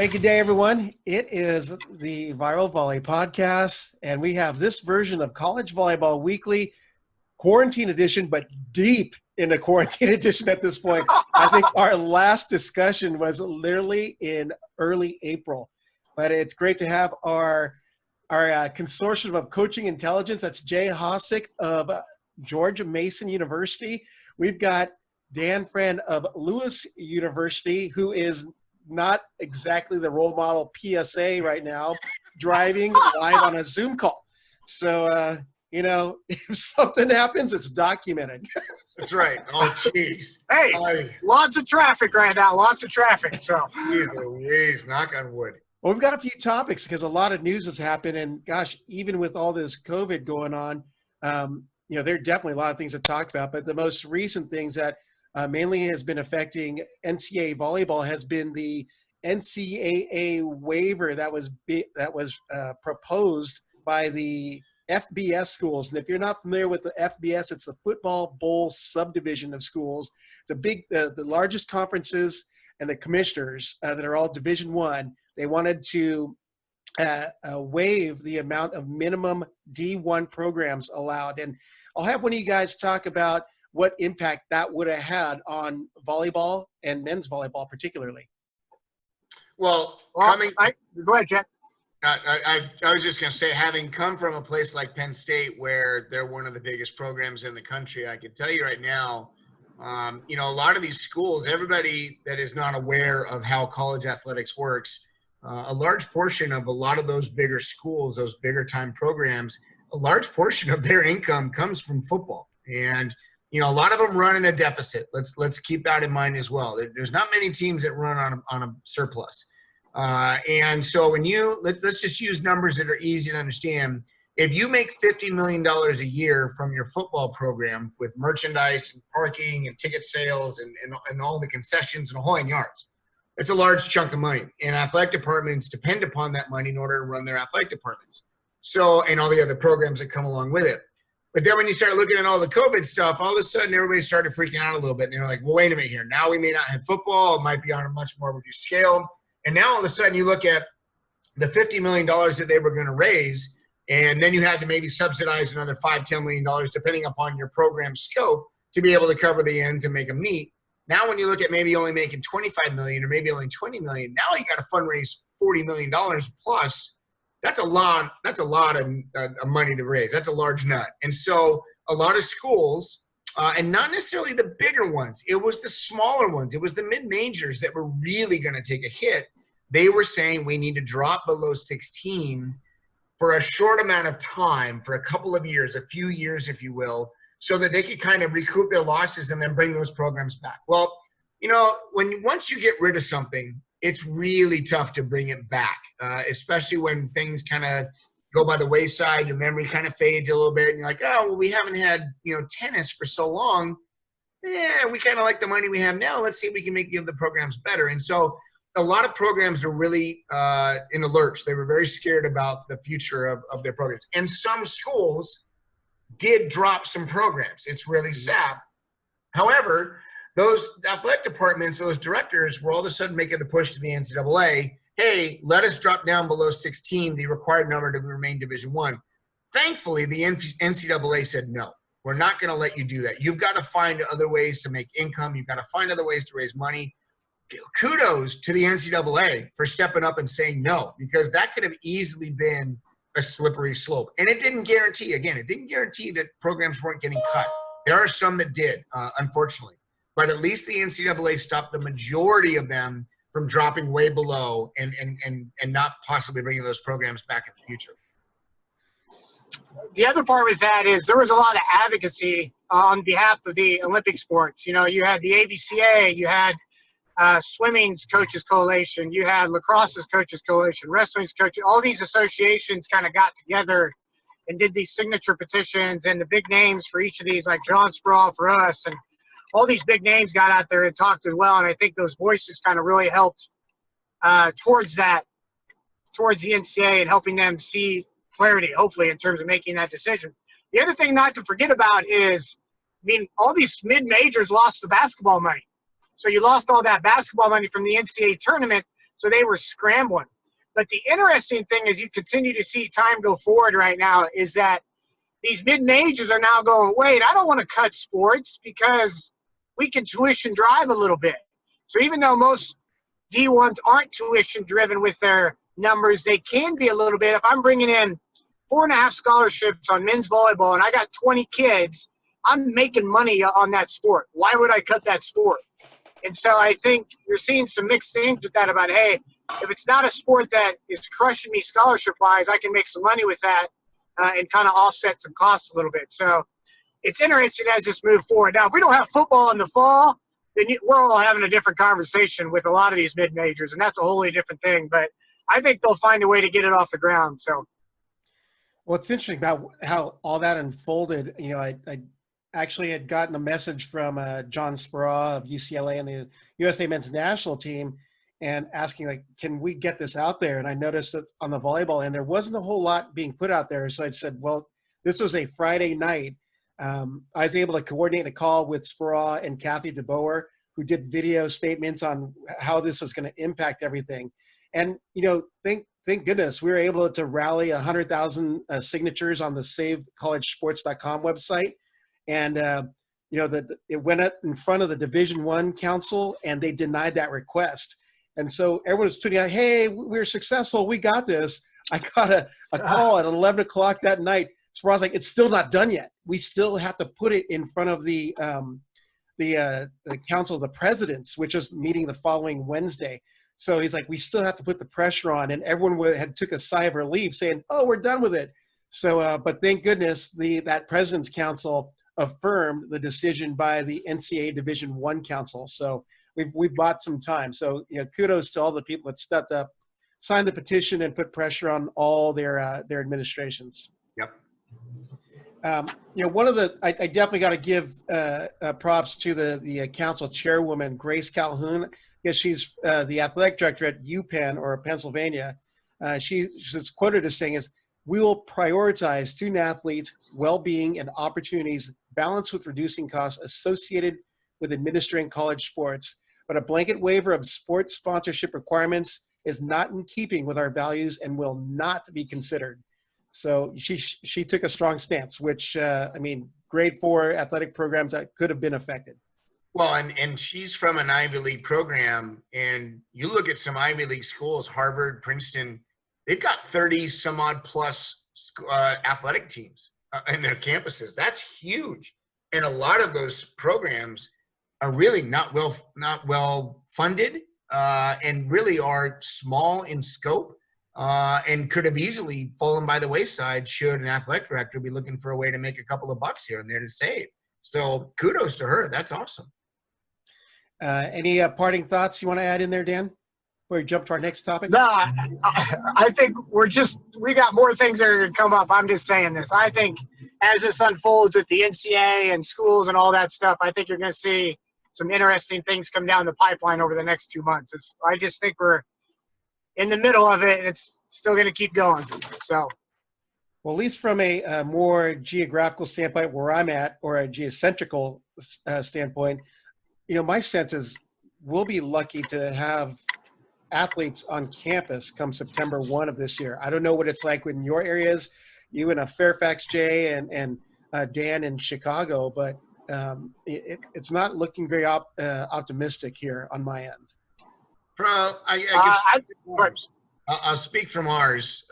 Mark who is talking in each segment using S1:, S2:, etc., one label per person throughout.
S1: Hey, good day, everyone. It is the Viral Volley podcast, and we have this version of College Volleyball Weekly, quarantine edition, but deep in the quarantine edition at this point. I think our last discussion was literally in early April, but it's great to have our consortium of coaching intelligence. That's Jay Hosack of George Mason University. We've got Dan Friend of Lewis University, who is not exactly the role model PSA right now, driving live on a Zoom call. So, if something happens, it's documented.
S2: That's right. Oh, jeez.
S3: Hey, lots of traffic right now. Lots of traffic. So,
S2: Jeez, knock on wood.
S1: Well, we've got a few topics because a lot of news has happened. And gosh, even with all this COVID going on, there are definitely a lot of things to talk about. But the most recent things that mainly has been affecting NCAA volleyball has been the NCAA waiver that was proposed by the FBS schools. And if you're not familiar with the FBS, it's the Football Bowl subdivision of schools. It's a big, the largest conferences and the commissioners that are all Division I. They wanted to waive the amount of minimum D1 programs allowed. And I'll have one of you guys talk about what impact that would have had on volleyball and men's volleyball particularly.
S3: Go ahead, Jack.
S2: I was just going to say, having come from a place like Penn State where they're one of the biggest programs in the country, I can tell you right now, a lot of these schools, everybody that is not aware of how college athletics works, a large portion of a lot of those bigger schools, those bigger time programs, a large portion of their income comes from football. And a lot of them run in a deficit. Let's keep that in mind as well. There's not many teams that run on a surplus. And so when let's just use numbers that are easy to understand. If you make $50 million a year from your football program with merchandise and parking and ticket sales and all the concessions and a whole 9 yards, it's a large chunk of money. And athletic departments depend upon that money in order to run their athletic departments. So, and all the other programs that come along with it. But then when you start looking at all the COVID stuff, all of a sudden everybody started freaking out a little bit. And they're like, well, wait a minute here. Now we may not have football. It might be on a much more reduced scale. And now all of a sudden you look at the $50 million that they were going to raise, and then you had to maybe subsidize another $5, $10 million, depending upon your program scope, to be able to cover the ends and make them meet. Now when you look at maybe only making $25 million or maybe only $20 million, now you got to fundraise $40 million plus. That's a lot of money to raise. That's a large nut. And so a lot of schools, and not necessarily the bigger ones, it was the smaller ones. It was the mid-majors that were really going to take a hit. They were saying we need to drop below 16 for a short amount of time, for a couple of years, a few years, if you will, so that they could kind of recoup their losses and then bring those programs back. Well, once you get rid of something, it's really tough to bring it back, especially when things kind of go by the wayside, your memory kind of fades a little bit, and you're like, oh, well, we haven't had, tennis for so long. Yeah, we kind of like the money we have now. Let's see if we can make the other programs better. And so a lot of programs are really in a lurch. They were very scared about the future of their programs. And some schools did drop some programs. It's really sad. However, those athletic departments, those directors were all of a sudden making the push to the NCAA, hey, let us drop down below 16, the required number to remain Division I. Thankfully, the NCAA said, no, we're not going to let you do that. You've got to find other ways to make income. You've got to find other ways to raise money. Kudos to the NCAA for stepping up and saying no, because that could have easily been a slippery slope. And it didn't guarantee that programs weren't getting cut. There are some that did, unfortunately. But at least the NCAA stopped the majority of them from dropping way below and not possibly bringing those programs back in the future.
S3: The other part with that is there was a lot of advocacy on behalf of the Olympic sports. You had the AVCA, you had Swimming's Coaches Coalition, you had Lacrosse's Coaches Coalition, Wrestling's Coaches, all these associations kind of got together and did these signature petitions, and the big names for each of these, like John Sproul for us, and all these big names got out there and talked as well. And I think those voices kind of really helped towards the NCAA and helping them see clarity, hopefully, in terms of making that decision. The other thing not to forget about is, all these mid-majors lost the basketball money. So you lost all that basketball money from the NCAA tournament. So they were scrambling. But the interesting thing is you continue to see time go forward right now is that these mid-majors are now going, wait, I don't want to cut sports because we can tuition drive a little bit. So even though most D1s aren't tuition driven with their numbers, they can be a little bit. If I'm bringing in 4.5 scholarships on men's volleyball and I got 20 kids, I'm making money on that sport. Why would I cut that sport? And so I think you're seeing some mixed things with that about, hey, if it's not a sport that is crushing me scholarship-wise, I can make some money with that and kind of offset some costs a little bit. So it's interesting as this move forward. Now, if we don't have football in the fall, then we're all having a different conversation with a lot of these mid-majors, and that's a wholly different thing. But I think they'll find a way to get it off the ground. So,
S1: well, it's interesting about how all that unfolded. You know, I actually had gotten a message from John Espero of UCLA and the USA men's national team and asking, like, can we get this out there? And I noticed that on the volleyball end, there wasn't a whole lot being put out there. So I said, well, this was a Friday night. I was able to coordinate a call with Espero and Kathy DeBoer, who did video statements on how this was going to impact everything. And, you know, thank goodness we were able to rally 100,000 signatures on the SaveCollegeSports.com website. And, you know, it went up in front of the Division I Council, and they denied that request. And so everyone was tweeting out, hey, we're successful. We got this. I got a call at 11 o'clock that night. So I was like, it's still not done yet. We still have to put it in front of the Council of the Presidents, which is meeting the following Wednesday. So he's like, we still have to put the pressure on. And everyone had took a sigh of relief saying, oh, we're done with it. So, but thank goodness that President's Council affirmed the decision by the NCAA Division I Council. So we've bought some time. So, you know, kudos to all the people that stepped up, signed the petition, and put pressure on all their administrations.
S2: Yep.
S1: You know, one of the I definitely got to give props to the council chairwoman, Grace Calhoun, because she's the athletic director at UPenn, or Pennsylvania. She's quoted as saying, "We will prioritize student athletes' well-being and opportunities, balanced with reducing costs associated with administering college sports. But a blanket waiver of sports sponsorship requirements is not in keeping with our values and will not be considered." So she took a strong stance, which, I mean, great for athletic programs that could have been affected.
S2: Well, and she's from an Ivy League program, and you look at some Ivy League schools, Harvard, Princeton, they've got 30 some odd plus athletic teams in their campuses. That's huge. And a lot of those programs are really not well funded and really are small in scope. And could have easily fallen by the wayside should an athletic director be looking for a way to make a couple of bucks here and there to save. So kudos to her. That's awesome.
S1: Any parting thoughts you want to add in there, Dan, before we jump to our next topic?
S3: No, I think we got more things that are going to come up. I'm just saying this. I think as this unfolds with the NCAA and schools and all that stuff, I think you're going to see some interesting things come down the pipeline over the next 2 months. I just think we're in the middle of it, and it's still going to keep going. So,
S1: well, at least from a more geographical standpoint where I'm at, or a geocentrical standpoint, you know, my sense is we'll be lucky to have athletes on campus come September 1 of this year. I don't know what it's like in your areas, you in Fairfax, Jay, and Dan in Chicago, but it's not looking very optimistic here on my end.
S2: I'll speak from ours.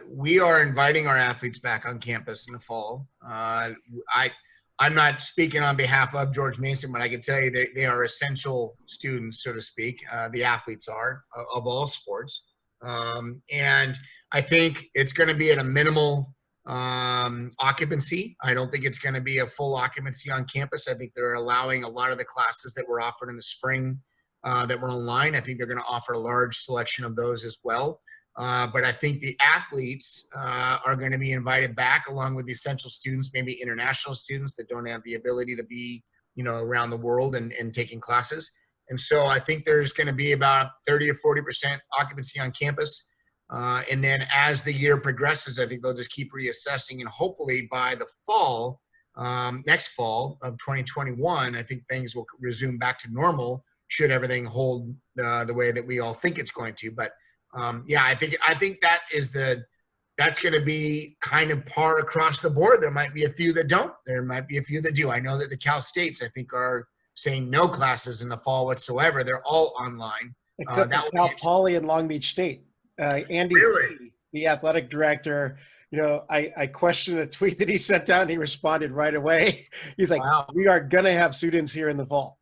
S2: We are inviting our athletes back on campus in the fall. I'm not speaking on behalf of George Mason, but I can tell you they are essential students, so to speak. The athletes are of all sports. And I think it's going to be at a minimal occupancy. I don't think it's going to be a full occupancy on campus. I think they're allowing a lot of the classes that were offered in the spring that were online. I think they're going to offer a large selection of those as well. But I think the athletes are going to be invited back along with the essential students, maybe international students that don't have the ability to be, you know, around the world and taking classes. And so I think there's going to be about 30 or 40% occupancy on campus. And then as the year progresses, I think they'll just keep reassessing, and hopefully by the fall, next fall of 2021, I think things will resume back to normal. should everything hold the way that we all think it's going to. But yeah, I think that's going to be kind of par across the board. There might be a few that don't. There might be a few that do. I know that the Cal States, I think, are saying no classes in the fall whatsoever. They're all online.
S1: Except for Cal Poly and Long Beach State. Andy,
S2: Really?
S1: the athletic director, I questioned a tweet that he sent out, and he responded right away. He's like,
S2: Wow.
S1: We are going to have students here in the fall.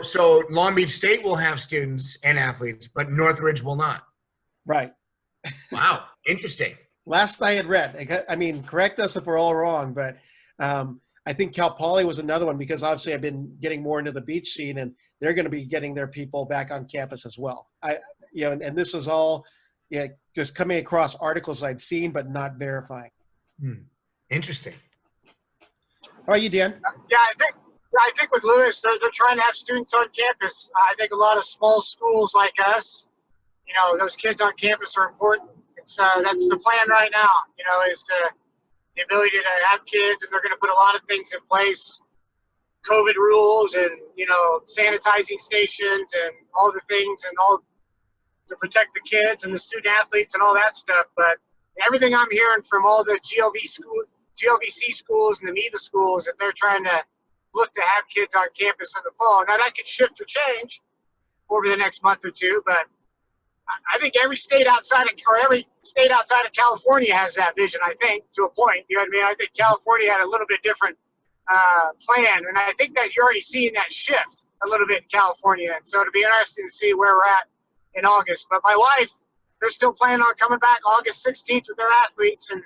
S2: So Long Beach State will have students and athletes, but Northridge will not.
S1: Right.
S2: Wow. Interesting.
S1: Last I had read, I mean, correct us if we're all wrong, but I think Cal Poly was another one, because obviously I've been getting more into the beach scene, and they're going to be getting their people back on campus as well. And this was all just coming across articles I'd seen but not verifying.
S2: Interesting.
S1: How are you, Dan?
S3: Yeah, I think with Lewis, they're trying to have students on campus. I think a lot of small schools like us, those kids on campus are important. That's the plan right now, is the ability to have kids, and they're going to put a lot of things in place, COVID rules and, sanitizing stations and all the things, and all to protect the kids and the student athletes and all that stuff. But everything I'm hearing from all the GLVC schools and the NEVA schools, that they're trying to look to have kids on campus in the fall. Now that could shift or change over the next month or two, but I think every state outside of California has that vision, I think, to a point. You know what I mean? I think California had a little bit different plan, and I think that you're already seeing that shift a little bit in California. And so it'll be interesting to see where we're at in August. But my wife, they're still planning on coming back August 16th with their athletes and,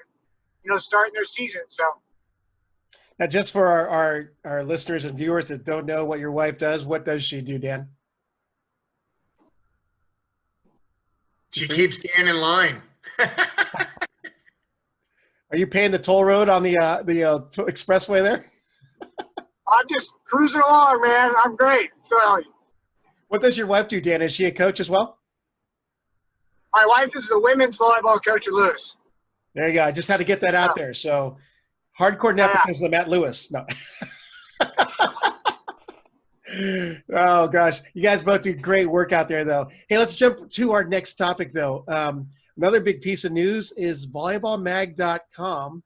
S3: starting their season. So.
S1: Now, just for our listeners and viewers that don't know what your wife does, what does she do, Dan?
S2: She keeps Dan in line.
S1: Are you paying the toll road on the expressway there?
S3: I'm just cruising along, man. I'm great. So,
S1: what does your wife do, Dan? Is she a coach as well?
S3: My wife is a women's volleyball coach at Lewis.
S1: There you go. I just had to get that out there. So, hardcore nepotism at Lewis. No. Oh, gosh. You guys both do great work out there, though. Hey, let's jump to our next topic, though. Another big piece of news is volleyballmag.com,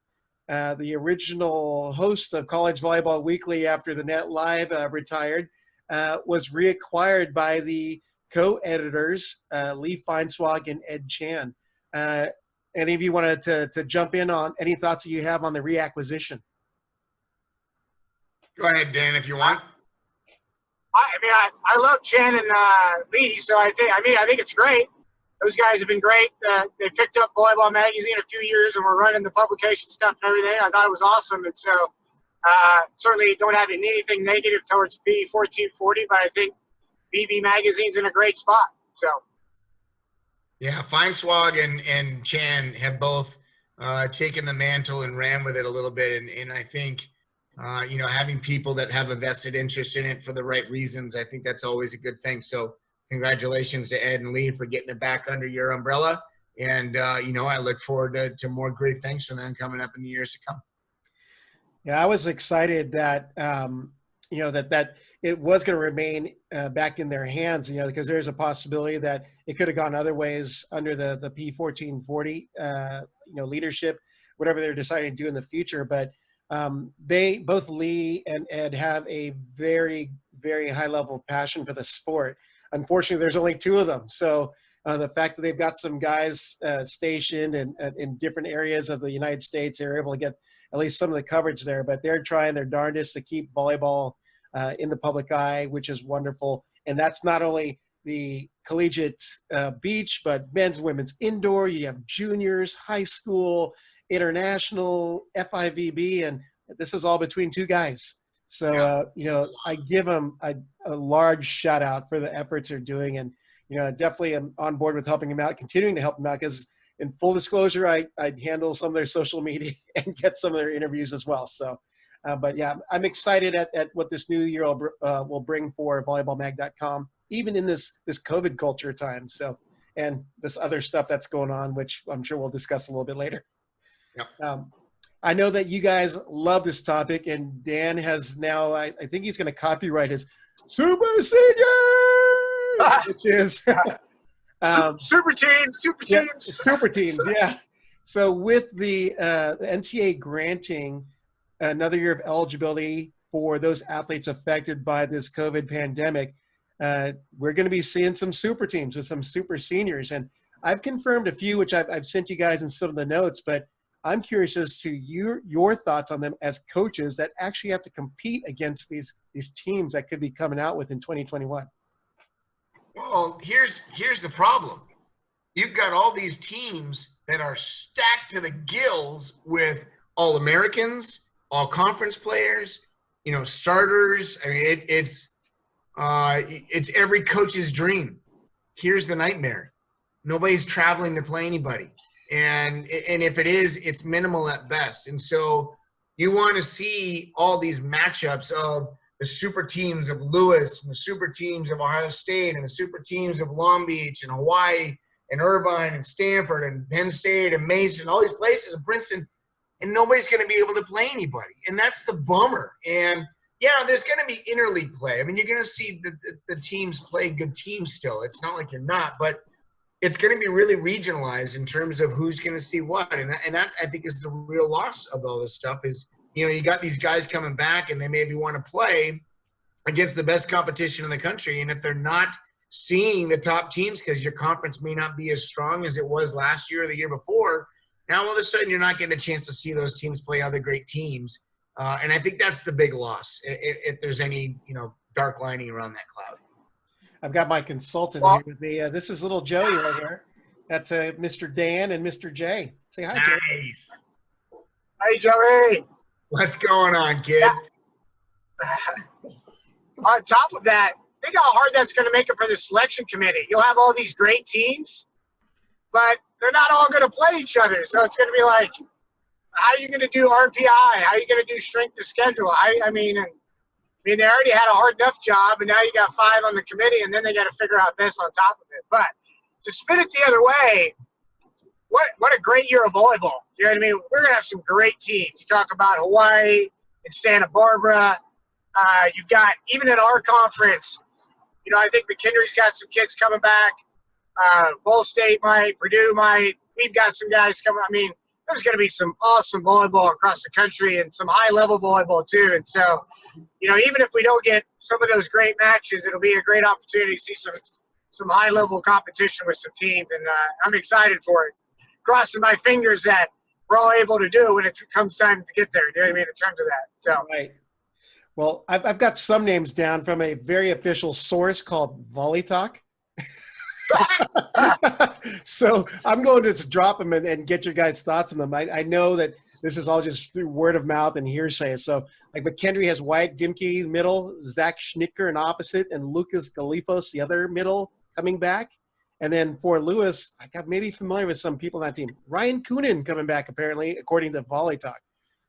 S1: the original host of College Volleyball Weekly after the Net Live retired, was reacquired by the co-editors, Lee Feinswog and Ed Chan. Any of you wanted to jump in on any thoughts that you have on the reacquisition?
S2: Go ahead, Dan, if you want.
S3: I love Chan and Lee, so I think it's great. Those guys have been great. They picked up Volleyball Magazine a few years, and we're running the publication stuff and everything. I thought it was awesome, and so certainly don't have anything negative towards B1440, but I think BB Magazine's in a great spot. So.
S2: Yeah, Feinswog and Chan have both taken the mantle and ran with it a little bit, and I think having people that have a vested interest in it for the right reasons, I think that's always a good thing. So congratulations to Ed and Lee for getting it back under your umbrella. And, I look forward to more great things from them coming up in the years to come.
S1: Yeah, I was excited that, that it was going to remain back in their hands, because there's a possibility that it could have gone other ways under the P1440, leadership, whatever they're deciding to do in the future. But they, both Lee and Ed, have a very, very high level of passion for the sport. Unfortunately, there's only two of them. So the fact that they've got some guys stationed in different areas of the United States, they're able to get at least some of the coverage there. But they're trying their darndest to keep volleyball in the public eye, which is wonderful. And that's not only the collegiate beach, but men's, women's indoor. You have juniors, high school, international, FIVB, and this is all between two guys. So, I give them a large shout out for the efforts they're doing, and, definitely am on board with helping them out, continuing to help them out, because in full disclosure, I handle some of their social media and get some of their interviews as well. So, but yeah, I'm excited at what this new year will bring for volleyballmag.com, even in this COVID culture time. So, and this other stuff that's going on, which I'm sure we'll discuss a little bit later.
S2: Yep.
S1: I know that you guys love this topic, and Dan has now, I think he's going to copyright his Super Seniors, which is
S3: super teams.
S1: super teams, yeah. So with the NCAA granting another year of eligibility for those athletes affected by this COVID pandemic, we're going to be seeing some super teams with some super seniors. And I've confirmed a few, which I've sent you guys in some of the notes, but I'm curious as to your thoughts on them as coaches that actually have to compete against these teams that could be coming out with in 2021.
S2: Well, here's the problem. You've got all these teams that are stacked to the gills with All-Americans, all-conference players, starters. I mean, it's every coach's dream. Here's the nightmare. Nobody's traveling to play anybody. And if it is, it's minimal at best. And so you want to see all these matchups of the super teams of Lewis and the super teams of Ohio State and the super teams of Long Beach and Hawaii and Irvine and Stanford and Penn State and Mason, all these places and Princeton, and nobody's going to be able to play anybody. And that's the bummer. And, yeah, there's going to be interleague play. I mean, you're going to see the teams play good teams still. It's not like you're not, but it's going to be really regionalized in terms of who's going to see what. And that I think is the real loss of all this stuff is, you got these guys coming back and they maybe want to play against the best competition in the country. And if they're not seeing the top teams because your conference may not be as strong as it was last year or the year before, now all of a sudden you're not getting a chance to see those teams play other great teams. And I think that's the big loss if there's any, dark lining around that cloud.
S1: I've got my consultant here with me. This is little Joey right here. That's Mr. Dan and Mr. J. Say hi, Joey.
S2: Nice.
S3: Hey, Joey.
S2: What's going on, kid?
S3: Yeah. On top of that, think how hard that's going to make it for the selection committee. You'll have all these great teams, but they're not all going to play each other. So it's going to be like, how are you going to do RPI? How are you going to do strength of schedule? I mean, they already had a hard enough job, and now you got 5 on the committee, and then they got to figure out this on top of it. But to spin it the other way, what a great year of volleyball. You know what I mean? We're going to have some great teams. You talk about Hawaii and Santa Barbara. You've got, even in our conference, I think McKendree's got some kids coming back. Ball State might, Purdue might. We've got some guys coming. I mean, there's going to be some awesome volleyball across the country and some high-level volleyball too. And so, even if we don't get some of those great matches, it'll be a great opportunity to see some high-level competition with some teams. And I'm excited for it. Crossing my fingers that we're all able to do when it comes time to get there. You know what I mean? In terms of that. So.
S1: Right. Well, I've got some names down from a very official source called Volley Talk. So I'm going to just drop them and get your guys' thoughts on them. I know that this is all just through word of mouth and hearsay. So like McKendree has Wyatt Dimke middle, Zach Schnicker an opposite, and Lucas Galifos the other middle coming back. And then for Lewis, I got maybe familiar with some people on that team. Ryan Coonan coming back apparently, according to Volley Talk.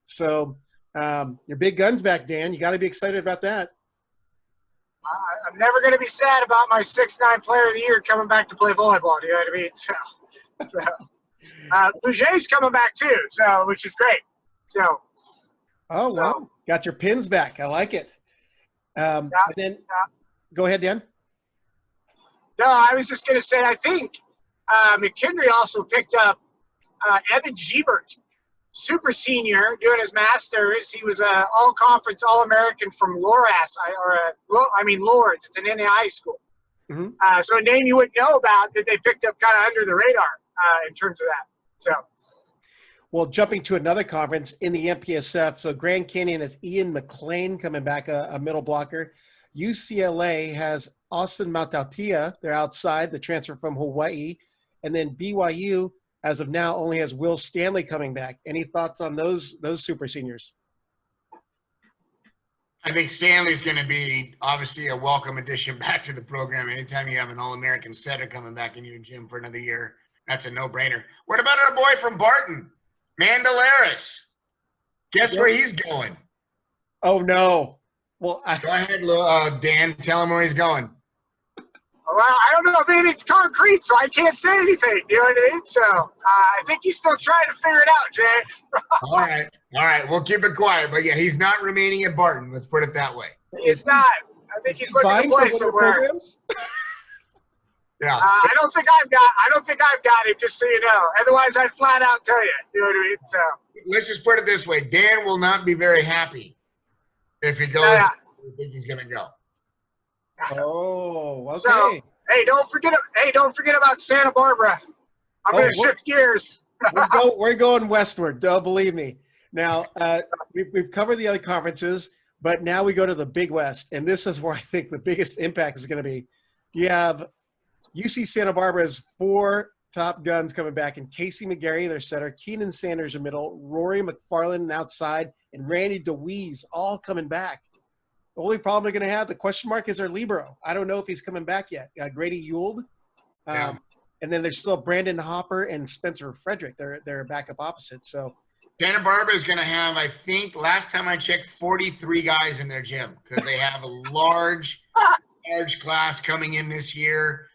S1: So your big guns back, Dan. You got to be excited about that.
S3: I'm never going to be sad about my 6'9" player of the year coming back to play volleyball. Do you know what I mean? So Bouger's coming back too, which is great. So.
S1: Oh, wow. Got your pins back. I like it. And then go ahead, Dan.
S3: No, I was just going to say, I think McKendree also picked up Evan Giebert, super senior, doing his master's. He was an all-conference, all-American from Loras, Lords. It's an NAI school. Mm-hmm. So a name you wouldn't know about that they picked up kind of under the radar in terms of that. So.
S1: Well, jumping to another conference in the MPSF, so Grand Canyon has Ian McLean coming back, a middle blocker. UCLA has Austin Mautautia. They're outside, the transfer from Hawaii. And then BYU, as of now, only has Will Stanley coming back. Any thoughts on those super seniors?
S2: I think Stanley's going to be obviously a welcome addition back to the program. Anytime you have an All-American setter coming back in your gym for another year, that's a no-brainer. What about our boy from Barton, Mandalaris? Guess where he's going?
S1: Oh, no. Well,
S2: go ahead, Dan. Tell him where he's going.
S3: Well, I don't know if anything's concrete, so I can't say anything. You know what I mean? So I think he's still trying to figure it out, Jay.
S2: All right. We'll keep it quiet. But, yeah, he's not remaining at Barton. Let's put it that way.
S3: He's not. I think he's looking to
S1: Vying
S3: play
S1: for one of your
S3: somewhere.
S1: programs?
S2: Yeah.
S3: I don't think I've got him, just so you know. Otherwise, I'd flat out tell you. You know what I mean? So
S2: Let's just put it this way. Dan will not be very happy if he goes
S3: Yeah.
S2: where you think he's going to go.
S1: Oh, okay.
S3: So, hey, don't forget about Santa Barbara. I'm going to shift gears.
S1: We're going westward. Don't believe me. Now, we've covered the other conferences, but now we go to the Big West, and this is where I think the biggest impact is going to be. You have UC Santa Barbara's 4 top guns coming back, and Casey McGarry, their setter, Keenan Sanders in middle, Rory McFarland outside, and Randy DeWeese all coming back. The only problem they're going to have, the question mark, is their libero. I don't know if he's coming back yet. Grady Ewald.
S2: Yeah.
S1: And then there's still Brandon Hopper and Spencer Frederick. They're backup opposite. So
S2: Santa Barbara is going to have, I think, last time I checked, 43 guys in their gym because they have a large class coming in this year.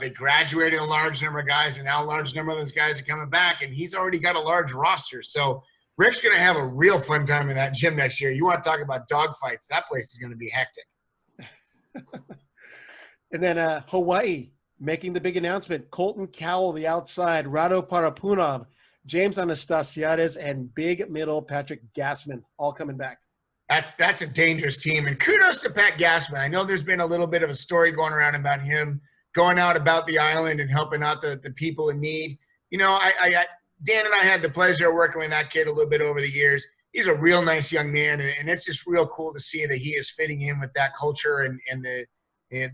S2: They graduated a large number of guys, and now a large number of those guys are coming back, and he's already got a large roster. So Rick's going to have a real fun time in that gym next year. You want to talk about dogfights, that place is going to be hectic.
S1: And then Hawaii making the big announcement. Colton Cowell, the outside, Rado Parapunov, James Anastasiades, and big middle Patrick Gasman all coming back.
S2: That's a dangerous team. And kudos to Pat Gasman. I know there's been a little bit of a story going around about him going out about the island and helping out the people in need. You know, Dan and I had the pleasure of working with that kid a little bit over the years. He's a real nice young man, and it's just real cool to see that he is fitting in with that culture and the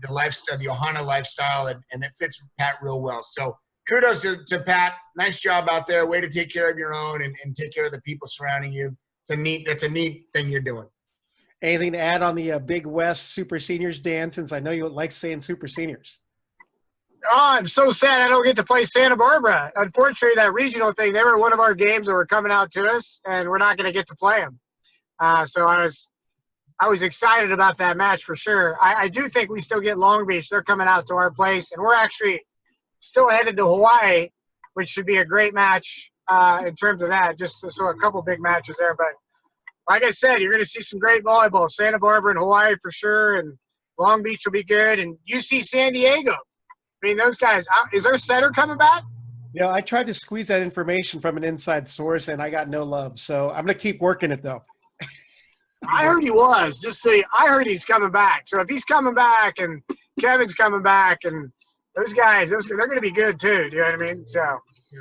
S2: lifestyle, the Ohana lifestyle, and it fits Pat real well. So kudos to Pat. Nice job out there. Way to take care of your own and take care of the people surrounding you. That's a neat thing you're doing.
S1: Anything to add on the Big West Super Seniors, Dan, since I know you like saying Super Seniors?
S3: Oh, I'm so sad I don't get to play Santa Barbara. Unfortunately, that regional thing, they were one of our games that were coming out to us, and we're not going to get to play them. So I was excited about that match for sure. I do think we still get Long Beach. They're coming out to our place, and we're actually still headed to Hawaii, which should be a great match in terms of that. Just so a couple big matches there. But like I said, you're going to see some great volleyball. Santa Barbara and Hawaii for sure, and Long Beach will be good. And UC San Diego. I mean, those guys, is their setter coming back?
S1: You know, I tried to squeeze that information from an inside source, and I got no love. So I'm going to keep working it, though.
S3: I heard he was. I heard he's coming back. So if he's coming back and Kevin's coming back and those guys, they're going to be good too. Do you know what I mean? So.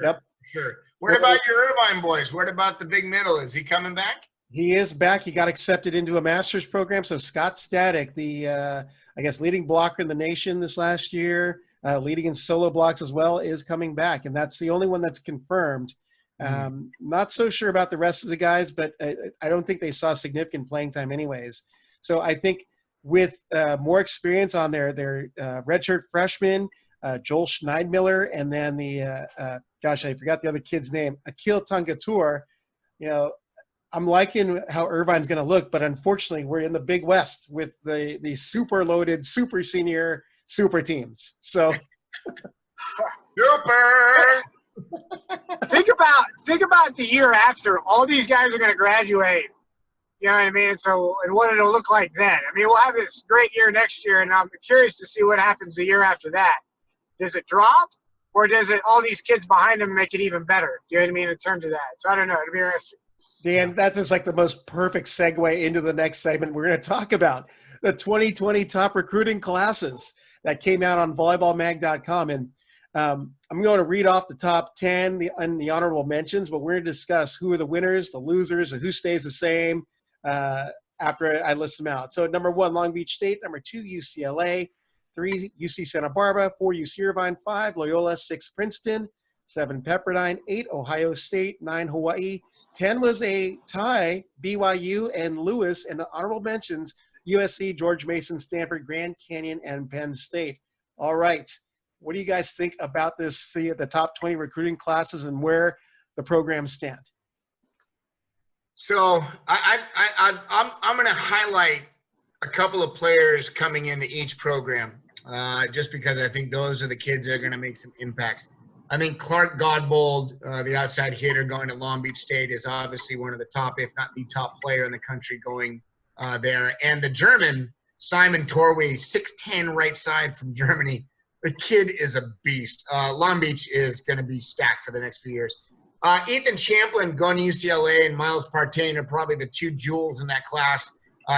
S1: Yep.
S2: Sure. What about your Irvine boys? What about the big middle? Is he coming back?
S1: He is back. He got accepted into a master's program. So Scott Static, the, I guess, leading blocker in the nation this last year, leading in solo blocks as well, is coming back. And that's the only one that's confirmed. Not so sure about the rest of the guys, but I don't think they saw significant playing time anyways. So I think with more experience on their redshirt freshman, Joel Schneidmiller, and then the, gosh, I forgot the other kid's name, Akil Tangatur, you know, I'm liking how Irvine's going to look, but unfortunately we're in the Big West with the super loaded, super senior, super teams. So
S2: super.
S3: think about the year after. All these guys are going to graduate. You know what I mean? So, and what it'll look like then. I mean, we'll have this great year next year, and I'm curious to see what happens the year after that. Does it drop, or does it all these kids behind them make it even better? You know what I mean in terms of that? So I don't know. It'll be interesting.
S1: Dan, that's just like the most perfect segue into the next segment we're going to talk about, the 2020 top recruiting classes that came out on volleyballmag.com. And I'm going to read off the top 10 and the honorable mentions, but we're going to discuss who are the winners, the losers, and who stays the same after I list them out. So number 1, Long Beach State. Number 2, UCLA. 3, UC Santa Barbara. 4, UC Irvine. 5, Loyola. 6, Princeton. 7, Pepperdine. 8, Ohio State. 9, Hawaii. 10 was a tie, BYU and Lewis, and the honorable mentions, USC, George Mason, Stanford, Grand Canyon, and Penn State. All right. What do you guys think about this, the top 20 recruiting classes and where the programs stand?
S2: So I'm going to highlight a couple of players coming into each program just because I think those are the kids that are going to make some impacts. I think Clark Godbold, the outside hitter going to Long Beach State, is obviously one of the top, if not the top player in the country going there. And the German, Simon Torway, 6'10", right side from Germany. The kid is a beast. Long Beach is going to be stacked for the next few years. Ethan Champlin going to UCLA and Miles Partain are probably the two jewels in that class.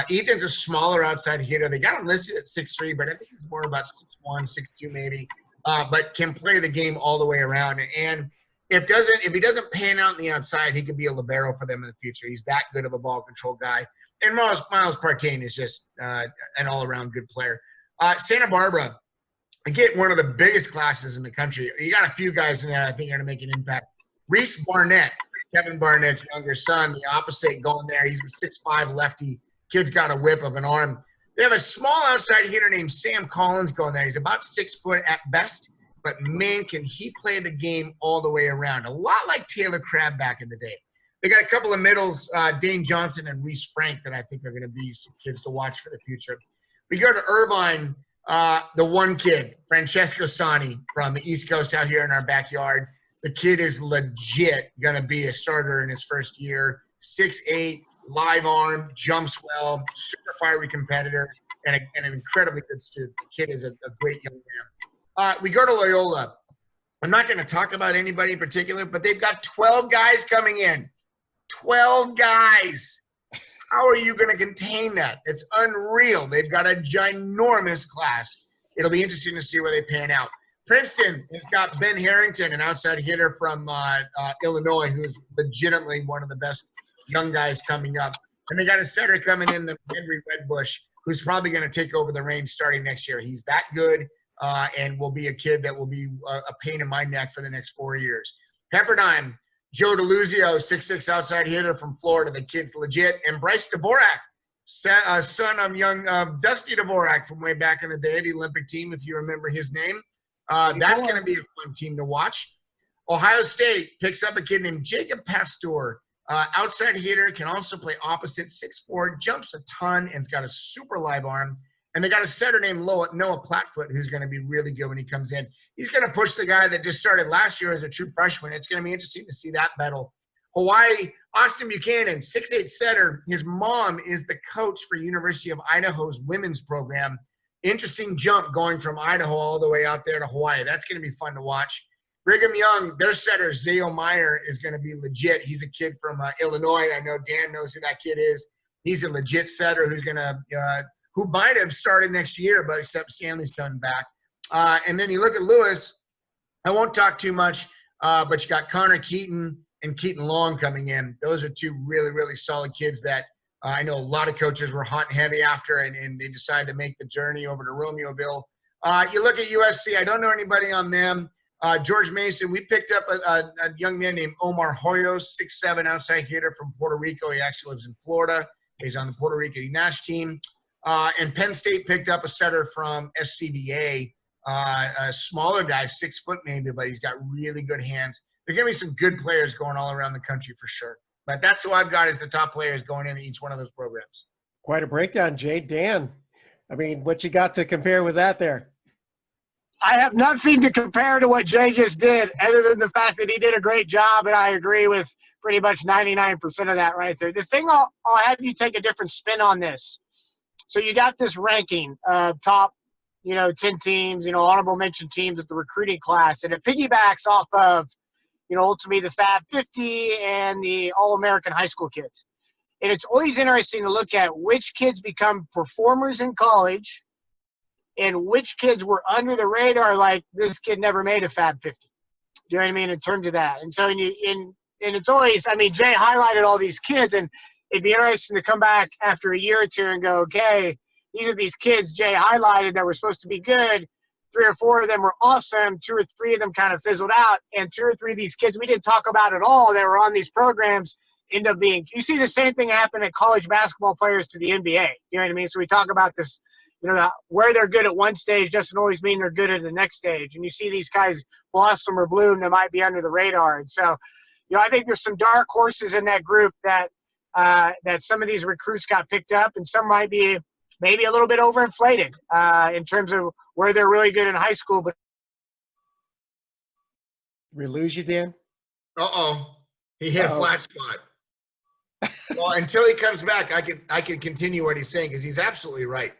S2: Ethan's a smaller outside hitter. They got him listed at 6'3", but I think he's more about 6'1", 6'2" maybe, but can play the game all the way around. And if he doesn't pan out on the outside, he could be a libero for them in the future. He's that good of a ball control guy. And Miles Partain is just an all-around good player. Santa Barbara, again, one of the biggest classes in the country. You got a few guys in there I think are going to make an impact. Reese Barnett, Kevin Barnett's younger son, the opposite going there. He's a 6'5" lefty. Kid's got a whip of an arm. They have a small outside hitter named Sam Collins going there. He's about 6 foot at best, but man, can he play the game all the way around. A lot like Taylor Crabb back in the day. They got a couple of middles, Dane Johnson and Reese Frank, that I think are going to be some kids to watch for the future. We go to Irvine, the one kid, Francesco Sani from the East Coast out here in our backyard. The kid is legit going to be a starter in his first year. 6'8", live arm, jumps well, super fiery competitor, and an incredibly good student. The kid is a great young man. We go to Loyola. I'm not going to talk about anybody in particular, but they've got 12 guys coming in. 12 guys. How are you going to contain that? It's unreal. They've got a ginormous class. It'll be interesting to see where they pan out. Princeton has got Ben Harrington, an outside hitter from Illinois, who's legitimately one of the best young guys coming up. And they got a setter coming in, the Henry Redbush, who's probably going to take over the reins starting next year. He's that good and will be a kid that will be a pain in my neck for the next 4 years. Pepperdine, Joe DeLuzio, 6'6" outside hitter from Florida. The kid's legit. And Bryce Dvorak, son of young Dusty Dvorak from way back in the day, the Olympic team, if you remember his name. That's going to be a fun team to watch. Ohio State picks up a kid named Jacob Pastor, outside hitter, can also play opposite, 6'4", jumps a ton, and has got a super live arm. And they got a setter named Noah Platfoot, who's going to be really good when he comes in. He's going to push the guy that just started last year as a true freshman. It's going to be interesting to see that battle. Hawaii, Austin Buchanan, 6'8" setter. His mom is the coach for University of Idaho's women's program. Interesting jump going from Idaho all the way out there to Hawaii. That's going to be fun to watch. Brigham Young, their setter, Zayo Meyer, is going to be legit. He's a kid from Illinois. I know Dan knows who that kid is. He's a legit setter who might have started next year, but except Stanley's coming back. And then you look at Lewis. I won't talk too much, but you got Connor Keaton and Keaton Long coming in. Those are two really, really solid kids that I know a lot of coaches were hot and heavy after, and they decided to make the journey over to Romeoville. You look at USC. I don't know anybody on them. George Mason, we picked up a young man named Omar Hoyos, 6'7", outside hitter from Puerto Rico. He actually lives in Florida. He's on the Puerto Rico Nash team. And Penn State picked up a setter from SCBA, a smaller guy, 6 foot maybe, but he's got really good hands. There are going to be some good players going all around the country for sure. But that's who I've got as the top players going into each one of those programs.
S1: Quite a breakdown, Jay. Dan, I mean, what you got to compare with that there?
S3: I have nothing to compare to what Jay just did, other than the fact that he did a great job, and I agree with pretty much 99% of that right there. The thing I'll have you take a different spin on this. So you got this ranking of top, 10 teams, honorable mention teams at the recruiting class, and it piggybacks off of, ultimately the Fab 50 and the All-American high school kids. And it's always interesting to look at which kids become performers in college and which kids were under the radar, like this kid never made a Fab 50. You know what I mean, in terms of that. And so, and it's always, Jay highlighted all these kids, and it'd be interesting to come back after a year or two and go, okay, these are these kids Jay highlighted that were supposed to be good. 3 or 4 of them were awesome. 2 or 3 of them kind of fizzled out. And 2 or 3 of these kids we didn't talk about at all that were on these programs end up being – you see the same thing happen at college basketball players to the NBA. You know what I mean? So we talk about this, where they're good at one stage doesn't always mean they're good at the next stage. And you see these guys blossom or bloom that might be under the radar. And so, I think there's some dark horses in that group that some of these recruits got picked up, and some might be maybe a little bit overinflated in terms of where they're really good in high school. But
S1: we lose you, Dan?
S2: He hit a flat spot. Well, until he comes back, I can continue what he's saying, because he's absolutely right.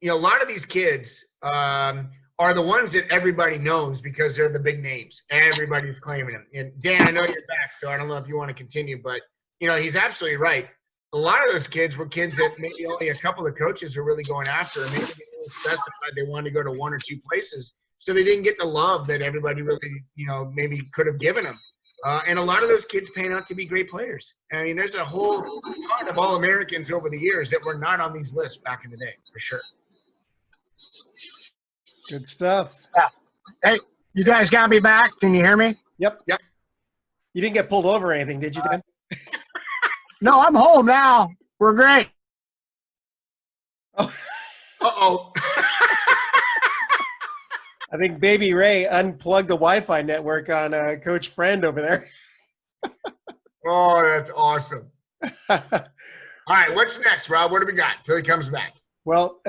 S2: a lot of these kids are the ones that everybody knows because they're the big names. Everybody's claiming them. And Dan, I know you're back, so I don't know if you want to continue, but he's absolutely right. A lot of those kids were kids that maybe only a couple of coaches are really going after, and maybe they really specified they wanted to go to one or two places, so they didn't get the love that everybody really, maybe could have given them. And a lot of those kids pan out to be great players. I mean, there's a whole ton of All-Americans over the years that were not on these lists back in the day, for sure.
S1: Good stuff.
S3: Yeah. Hey, you guys got me back. Can you hear me?
S1: Yep.
S2: Yep.
S1: You didn't get pulled over or anything, did you, Dan?
S3: No, I'm home now. We're great.
S1: Oh.
S2: Uh-oh.
S1: I think Baby Ray unplugged the Wi-Fi network on Coach Friend over there.
S2: Oh, that's awesome. All right, what's next, Rob? What do we got till he comes back?
S1: Well,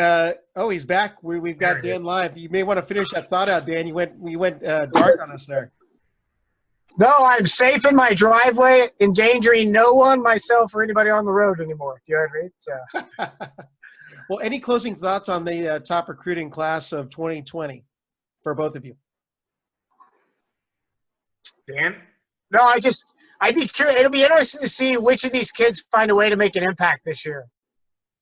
S1: he's back. We've got Dan live. You may want to finish that thought out, Dan. You went dark on us there.
S3: No, I'm safe in my driveway, endangering no one, myself, or anybody on the road anymore. You know what I mean? So.
S1: Well, any closing thoughts on the top recruiting class of 2020 for both of you?
S2: Dan?
S3: No, I'd be curious. It'll be interesting to see which of these kids find a way to make an impact this year.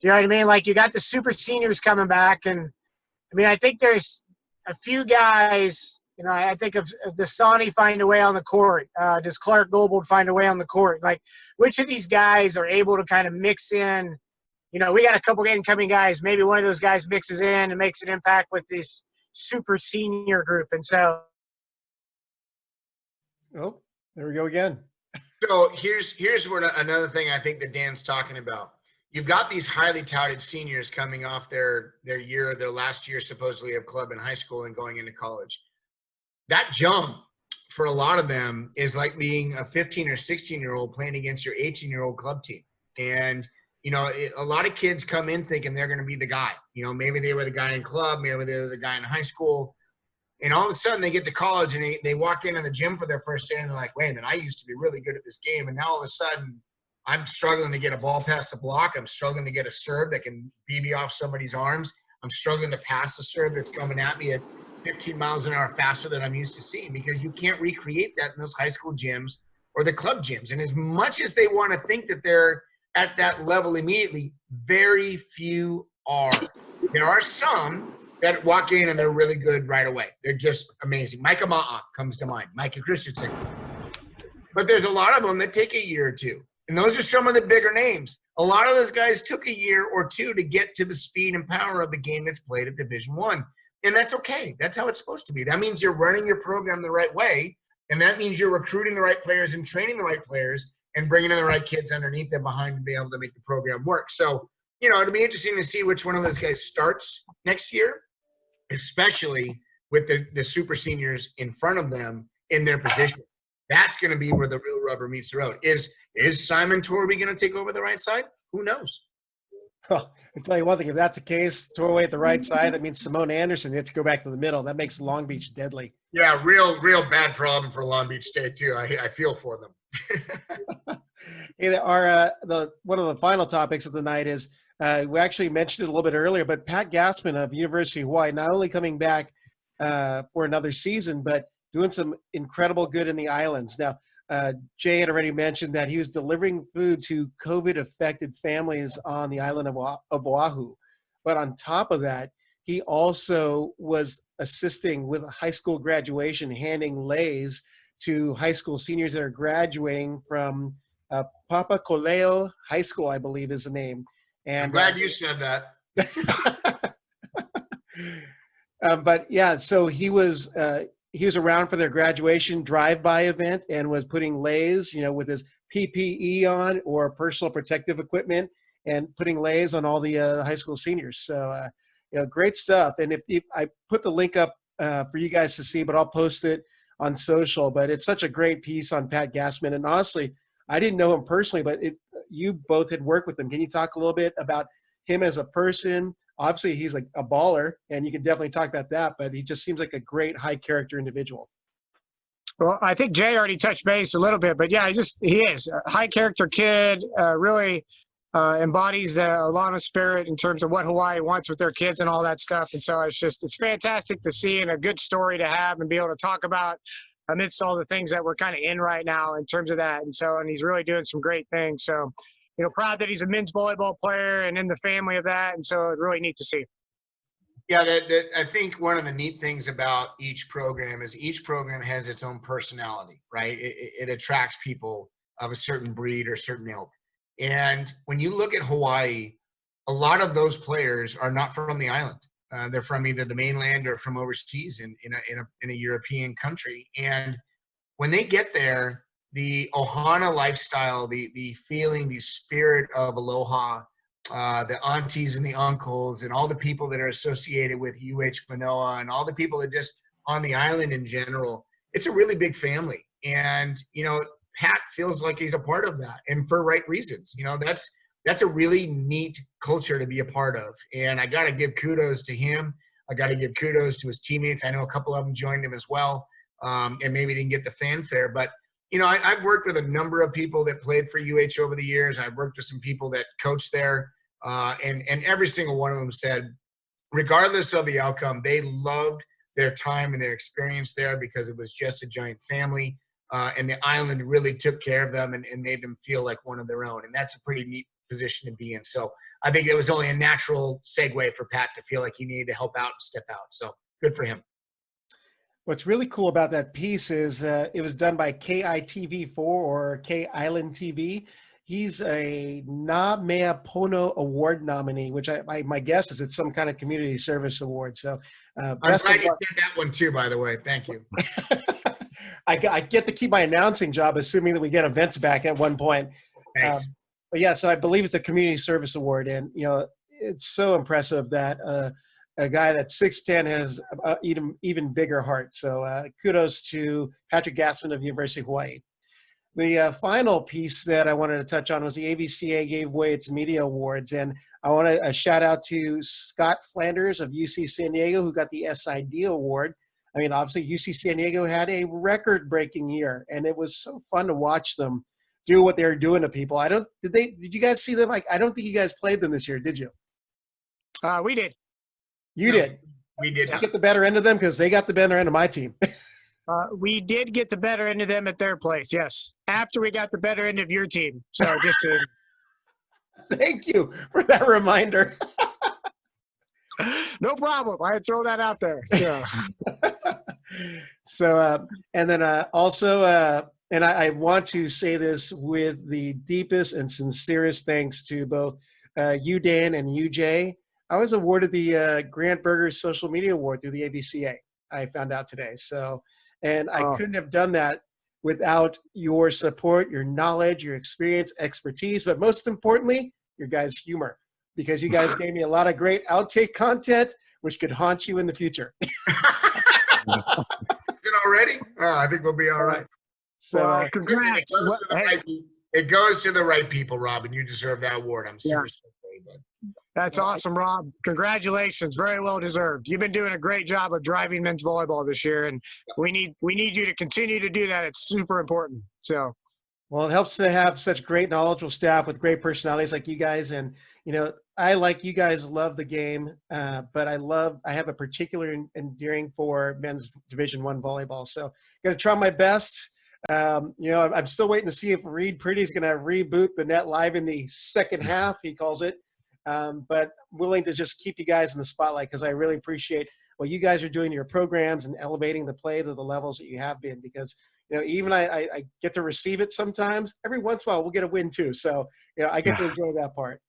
S3: You know what I mean? Like, you got the super seniors coming back, and I mean, I think there's a few guys. I think of Dasani find a way on the court. Does Clark Gobold find a way on the court? Like, which of these guys are able to kind of mix in? We got a couple of incoming guys. Maybe one of those guys mixes in and makes an impact with this super senior group. And so.
S1: Oh, there we go again.
S2: So here's what another thing I think that Dan's talking about. You've got these highly touted seniors coming off their last year supposedly of club in high school and going into college. That jump for a lot of them is like being a 15 or 16-year-old playing against your 18-year-old club team. And, a lot of kids come in thinking they're going to be the guy. Maybe they were the guy in club, maybe they were the guy in high school. And all of a sudden they get to college and they walk into the gym for their first day and they're like, wait a minute, I used to be really good at this game. And now all of a sudden I'm struggling to get a ball past the block. I'm struggling to get a serve that can BB off somebody's arms. I'm struggling to pass a serve that's coming at me at 15 miles an hour faster than I'm used to seeing, because you can't recreate that in those high school gyms or the club gyms. And as much as they want to think that they're at that level immediately, very few are. There are some that walk in and they're really good right away. They're just amazing. Micah Ma'a comes to mind, Micah Christensen. But there's a lot of them that take a year or two. And those are some of the bigger names. A lot of those guys took a year or two to get to the speed and power of the game that's played at Division I. And that's okay. That's how it's supposed to be. That means you're running your program the right way, and that means you're recruiting the right players and training the right players and bringing in the right kids underneath them behind to be able to make the program work. So, it'll be interesting to see which one of those guys starts next year, especially with the super seniors in front of them in their position. That's going to be where the real rubber meets the road. Is Simon Torby going to take over the right side? Who knows?
S1: Well, I'll tell you one thing. If that's the case, Torway at the right side, that means Simone Anderson gets to go back to the middle. That makes Long Beach deadly.
S2: Yeah, real bad problem for Long Beach State, too. I feel for them.
S1: Hey, one of the final topics of the night is, we actually mentioned it a little bit earlier, but Pat Gasman of University of Hawaii, not only coming back for another season, but doing some incredible good in the islands. Now, Jay had already mentioned that he was delivering food to COVID-affected families on the island of Oahu. But on top of that, he also was assisting with high school graduation, handing leis to high school seniors that are graduating from Papakoleo High School, I believe is the name. And
S2: I'm glad you said that.
S1: But yeah, so he was around for their graduation drive-by event and was putting leis, with his PPE on or personal protective equipment, and putting leis on all the high school seniors. So, great stuff. And if I put the link up for you guys to see, but I'll post it on social. But it's such a great piece on Pat Gasman. And honestly, I didn't know him personally, but you both had worked with him. Can you talk a little bit about him as a person? Obviously, he's like a baller, and you can definitely talk about that, but he just seems like a great high-character individual.
S3: Well, I think Jay already touched base a little bit, but yeah, he is a high-character kid, really embodies the Alana spirit in terms of what Hawaii wants with their kids and all that stuff. And so it's fantastic to see and a good story to have and be able to talk about amidst all the things that we're kind of in right now in terms of that. And he's really doing some great things. So, proud that he's a men's volleyball player and in the family of that. And so it's really neat to see.
S2: Yeah, I think one of the neat things about each program is each program has its own personality, right? It attracts people of a certain breed or certain ilk. And when you look at Hawaii, a lot of those players are not from the island. They're from either the mainland or from overseas in a European country. And when they get there, the Ohana lifestyle, the feeling, the spirit of aloha, the aunties and the uncles and all the people that are associated with UH Manoa and all the people that just on the island in general, it's a really big family. And, Pat feels like he's a part of that, and for right reasons. That's a really neat culture to be a part of. And I got to give kudos to him. I got to give kudos to his teammates. I know a couple of them joined him as well, and maybe didn't get the fanfare. But, I've worked with a number of people that played for UH over the years. I've worked with some people that coached there, and every single one of them said, regardless of the outcome, they loved their time and their experience there because it was just a giant family. And the island really took care of them and made them feel like one of their own. And that's a pretty neat position to be in. So I think it was only a natural segue for Pat to feel like he needed to help out and step out. So good for him.
S1: What's really cool about that piece is it was done by KITV4 or K Island TV. He's a Na Mea Pono Award nominee, which my guess is it's some kind of community service award. So
S2: I'm glad you said that one too, by the way. Thank you.
S1: I get to keep my announcing job, assuming that we get events back at one point.
S2: Thanks.
S1: But yeah, so I believe it's a community service award, and it's so impressive that a guy that's 6'10" has even bigger heart. So kudos to Patrick Gasman of University of Hawaii. The final piece that I wanted to touch on was the AVCA gave away its media awards, and I want to shout out to Scott Flanders of UC San Diego, who got the SID award. I mean, obviously, UC San Diego had a record-breaking year, and it was so fun to watch them do what they were doing to people. Did you guys see them? I don't think you guys played them this year, did you?
S3: We did.
S1: You did.
S2: We did.
S1: Did you get the better end of them? Because they got the better end of my team.
S3: We did get the better end of them at their place, yes. After we got the better end of your team. So just to...
S1: Thank you for that reminder.
S3: No problem. I'd throw that out there.
S1: So, and then also, and I want to say this with the deepest and sincerest thanks to both you, Dan, and you, Jay. I was awarded the Grant Berger Social Media Award through the AVCA. I found out today. So, and I couldn't have done that without your support, your knowledge, your experience, expertise, but most importantly, your guys' humor. Because you guys gave me a lot of great outtake content, which could haunt you in the future.
S2: Is it already? Oh, I think we'll be all right.
S1: So,
S3: congrats.
S2: It goes to the right people, Robin. You deserve that award. I'm super bud.
S3: That's awesome, Rob. Congratulations. Very well deserved. You've been doing a great job of driving men's volleyball this year, and we need you to continue to do that. It's super important. So,
S1: well, it helps to have such great, knowledgeable staff with great personalities like you guys. And, I, like you guys, love the game, but I have a particular endearing for men's Division I volleyball. So, going to try my best. I'm still waiting to see if Reed Pretty is going to reboot the Net Live in the second half, he calls it. But willing to just keep you guys in the spotlight because I really appreciate what you guys are doing to your programs and elevating the play to the levels that you have been. Because even I get to receive it sometimes. Every once in a while, we'll get a win too. So I get to enjoy that part.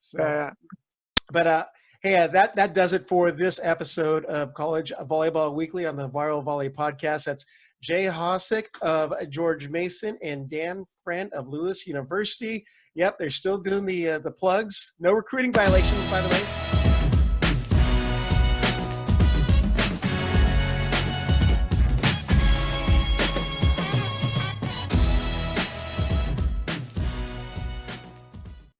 S1: So, but hey, that does it for this episode of College Volleyball Weekly on the Viral Volley podcast. That's Jay Hosack of George Mason and Dan Friend of Lewis University. Yep, they're still doing the plugs. No recruiting violations, by the way.